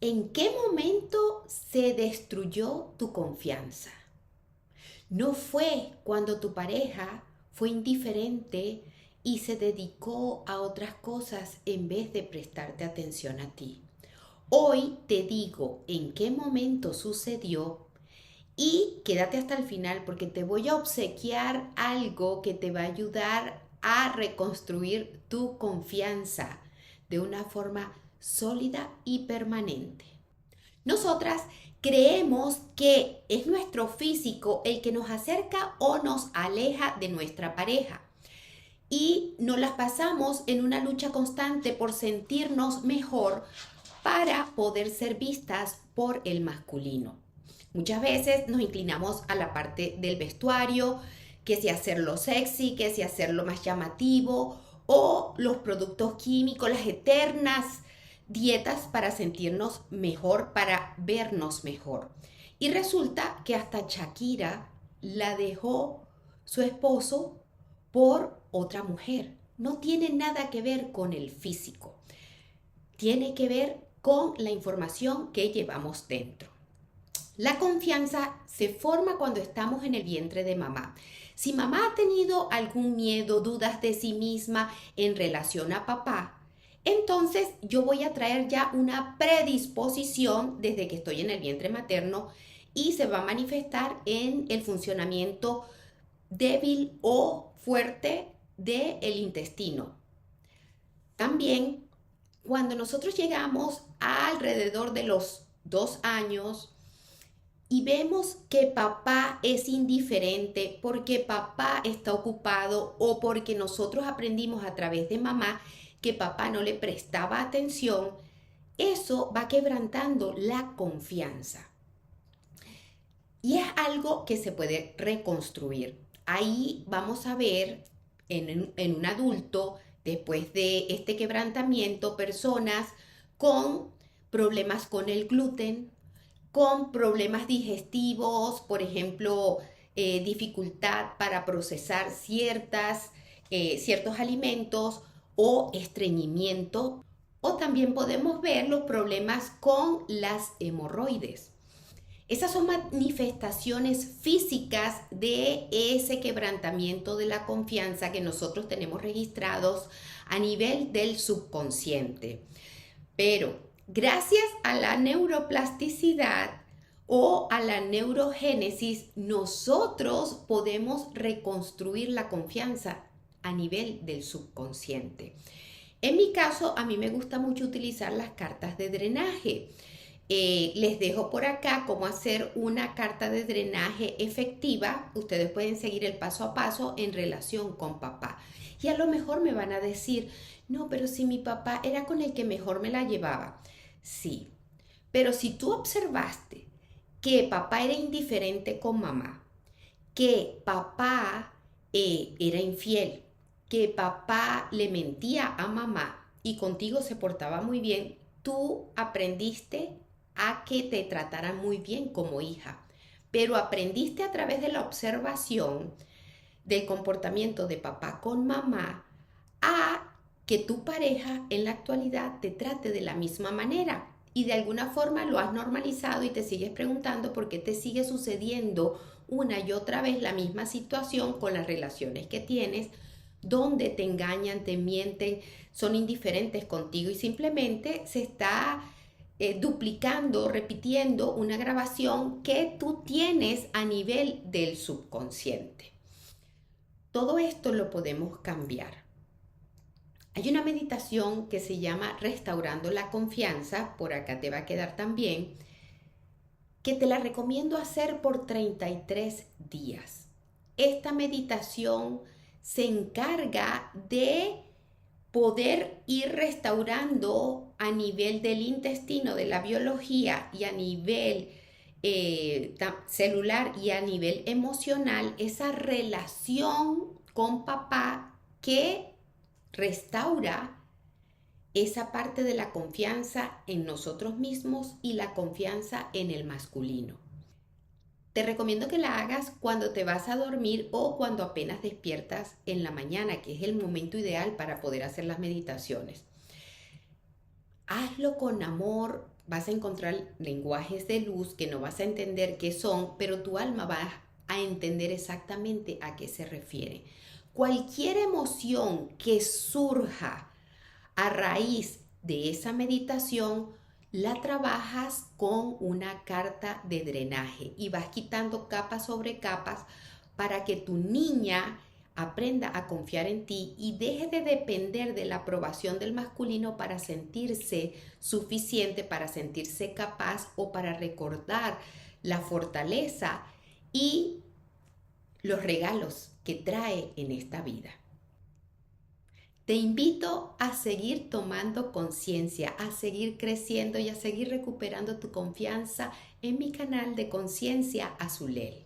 ¿En qué momento se destruyó tu confianza? ¿No fue cuando tu pareja fue indiferente y se dedicó a otras cosas en vez de prestarte atención a ti? Hoy te digo en qué momento sucedió y quédate hasta el final porque te voy a obsequiar algo que te va a ayudar a reconstruir tu confianza de una forma sólida y permanente. Nosotras creemos que es nuestro físico el que nos acerca o nos aleja de nuestra pareja. Y nos las pasamos en una lucha constante por sentirnos mejor para poder ser vistas por el masculino. Muchas veces nos inclinamos a la parte del vestuario, que si hacerlo sexy, que si hacerlo más llamativo, o los productos químicos, las eternas dietas para sentirnos mejor, para vernos mejor. Y resulta que hasta Shakira la dejó su esposo por otra mujer. No tiene nada que ver con el físico. Tiene que ver con la información que llevamos dentro. La confianza se forma cuando estamos en el vientre de mamá. Si mamá ha tenido algún miedo, dudas de sí misma en relación a papá, entonces yo voy a traer ya una predisposición desde que estoy en el vientre materno y se va a manifestar en el funcionamiento débil o fuerte del intestino. También cuando nosotros llegamos a alrededor de los 2 años, y vemos que papá es indiferente porque papá está ocupado o porque nosotros aprendimos a través de mamá que papá no le prestaba atención, eso va quebrantando la confianza. Y es algo que se puede reconstruir. Ahí vamos a ver en un adulto, después de este quebrantamiento, personas con problemas con el gluten, con problemas digestivos, por ejemplo, dificultad para procesar ciertos alimentos o estreñimiento. O también podemos ver los problemas con las hemorroides. Esas son manifestaciones físicas de ese quebrantamiento de la confianza que nosotros tenemos registrados a nivel del subconsciente. Pero gracias a la neuroplasticidad o a la neurogénesis, nosotros podemos reconstruir la confianza a nivel del subconsciente. En mi caso, a mí me gusta mucho utilizar las cartas de drenaje. Les dejo por acá cómo hacer una carta de drenaje efectiva. Ustedes pueden seguir el paso a paso en relación con papá. Y a lo mejor me van a decir, no, pero si mi papá era con el que mejor me la llevaba. Sí, pero si tú observaste que papá era indiferente con mamá, que papá era infiel, que papá le mentía a mamá y contigo se portaba muy bien, tú aprendiste a que te trataran muy bien como hija, pero aprendiste a través de la observación del comportamiento de papá con mamá a que tu pareja en la actualidad te trate de la misma manera y de alguna forma lo has normalizado y te sigues preguntando por qué te sigue sucediendo una y otra vez la misma situación con las relaciones que tienes, donde te engañan, te mienten, son indiferentes contigo y simplemente se está duplicando, repitiendo una grabación que tú tienes a nivel del subconsciente. Todo esto lo podemos cambiar. Hay una meditación que se llama Restaurando la Confianza, por acá te va a quedar también, que te la recomiendo hacer por 33 días. Esta meditación se encarga de poder ir restaurando a nivel del intestino, de la biología y a nivel celular y a nivel emocional, esa relación con papá que restaura esa parte de la confianza en nosotros mismos y la confianza en el masculino. Te recomiendo que la hagas cuando te vas a dormir o cuando apenas despiertas en la mañana, que es el momento ideal para poder hacer las meditaciones. Hazlo con amor, vas a encontrar lenguajes de luz que no vas a entender qué son, pero tu alma va a entender exactamente a qué se refiere. Cualquier emoción que surja a raíz de esa meditación, la trabajas con una carta de drenaje y vas quitando capas sobre capas para que tu niña aprenda a confiar en ti y deje de depender de la aprobación del masculino para sentirse suficiente, para sentirse capaz o para recordar la fortaleza y los regalos que trae en esta vida. Te invito a seguir tomando conciencia, a seguir creciendo y a seguir recuperando tu confianza en mi canal de Conciencia Azulel.